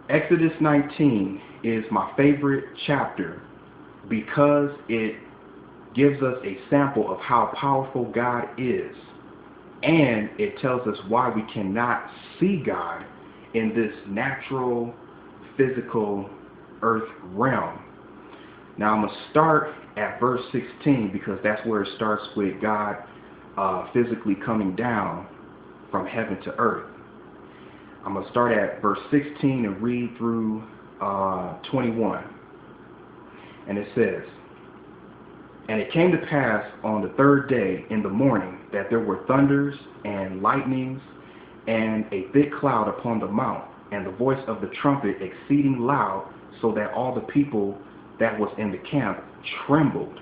Exodus 19 is my favorite chapter because it gives us a sample of how powerful God is, and it tells us why we cannot see God in this natural, physical earth realm. Now I'm going to start at verse 16 because that's where it starts with God physically coming down from heaven to earth. I'm going to start at verse 16 and read through 21. And it says, "And it came to pass on the third day in the morning that there were thunders and lightnings and a thick cloud upon the mount, and the voice of the trumpet exceeding loud, so that all the people that was in the camp trembled.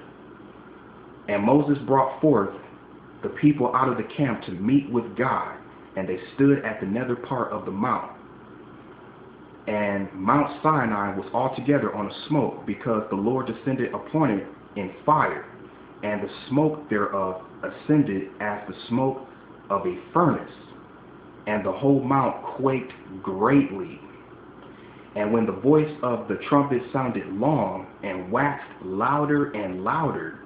And Moses brought forth the people out of the camp to meet with God, and they stood at the nether part of the mount. And Mount Sinai was altogether on a smoke, because the Lord descended upon it in fire, and the smoke thereof ascended as the smoke of a furnace, and the whole mount quaked greatly. And when the voice of the trumpet sounded long, and waxed louder and louder,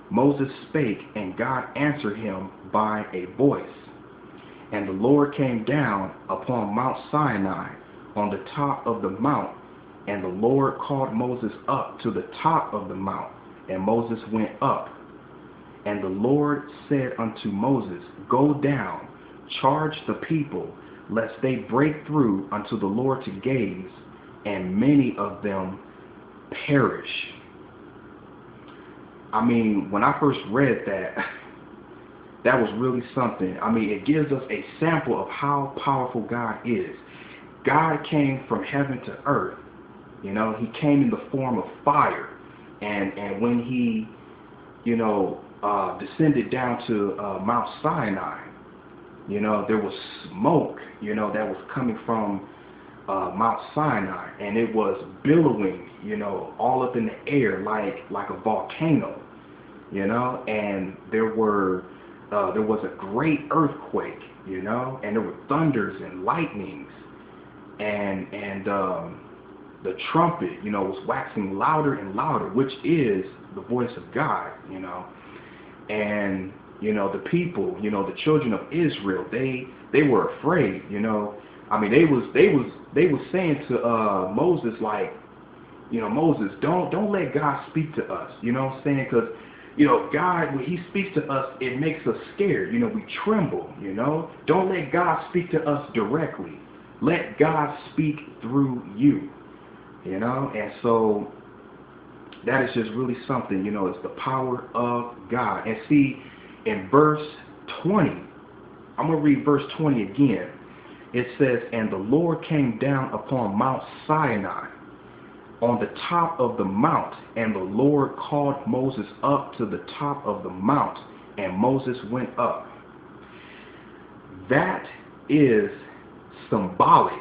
Moses spake, and God answered him by a voice. And the Lord came down upon Mount Sinai on the top of the mount, and the Lord called Moses up to the top of the mount, and Moses went up. And the Lord said unto Moses, Go down, charge the people, lest they break through unto the Lord to gaze, and many of them perish." I mean, when I first read that, that was really something. I mean, it gives us a sample of how powerful God is. God came from heaven to earth. You know, he came in the form of fire. And when he, descended down to Mount Sinai, there was smoke, that was coming from Mount Sinai, and it was billowing, all up in the air like a volcano, and there was a great earthquake, and there were thunders and lightnings, and the trumpet, was waxing louder and louder, which is the voice of God, and the people, the children of Israel, they were afraid, I mean, they was saying to Moses, like, Moses, don't let God speak to us, you know what I'm saying? Because, God, when he speaks to us, it makes us scared, we tremble, Don't let God speak to us directly. Let God speak through you, And so that is just really something, it's the power of God. And see, in verse 20, I'm going to read verse 20 again. It says, "And the Lord came down upon Mount Sinai on the top of the mount, and the Lord called Moses up to the top of the mount, and Moses went up." That is symbolic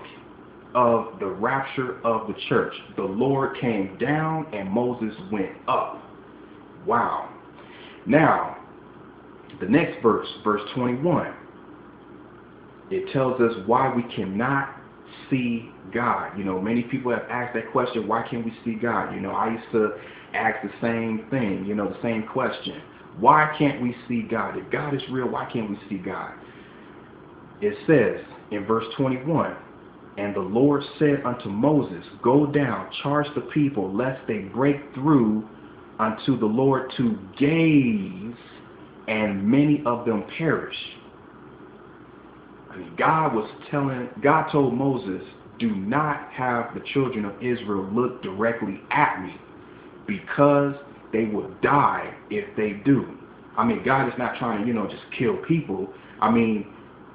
of the rapture of the church. The Lord came down and Moses went up. Wow. Now, the next verse, verse 21. It tells us why we cannot see God. Many people have asked that question, why can't we see God? I used to ask the same thing, the same question. Why can't we see God? If God is real, why can't we see God? It says in verse 21, "And the Lord said unto Moses, Go down, charge the people, lest they break through unto the Lord to gaze, and many of them perish." I mean, God told Moses, do not have the children of Israel look directly at me, because they will die if they do. I mean, God is not trying to, just kill people. I mean,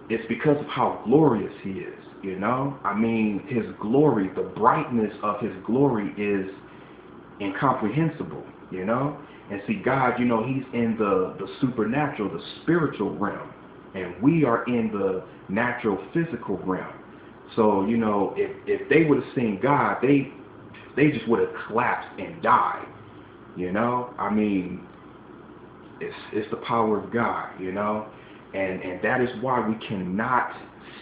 it's because of how glorious he is, I mean, his glory, the brightness of his glory is incomprehensible, And see, God, he's in the supernatural, the spiritual realm. And we are in the natural physical realm. So, if they would have seen God, they just would have collapsed and died. I mean, it's the power of God, and that is why we cannot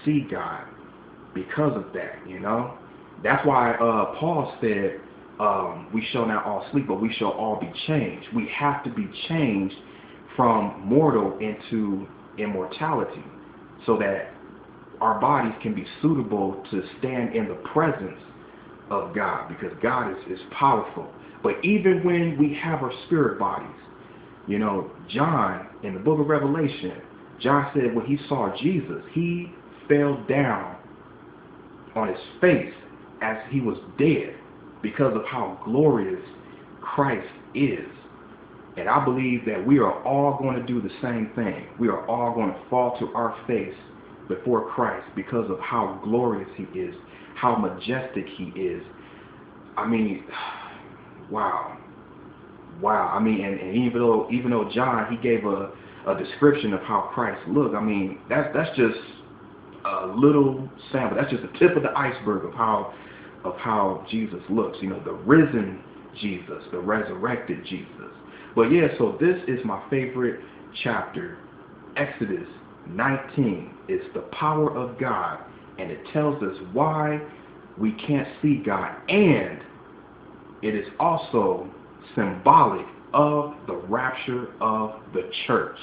see God, because of that, That's why Paul said, we shall not all sleep, but we shall all be changed. We have to be changed from mortal into immortality so that our bodies can be suitable to stand in the presence of God, because God is powerful. But even when we have our spirit bodies, you know, John, in the book of Revelation, John said when he saw Jesus, he fell down on his face as he was dead because of how glorious Christ is. And I believe that we are all going to do the same thing. We are all going to fall to our face before Christ because of how glorious he is, how majestic he is. I mean, wow. I mean, and even though John, he gave a description of how Christ looked, I mean, that's just a little sample. That's just the tip of the iceberg of how Jesus looks. You know, the risen Jesus, the resurrected Jesus. But yeah, so this is my favorite chapter, Exodus 19. It's the power of God, and it tells us why we can't see God, and it is also symbolic of the rapture of the church.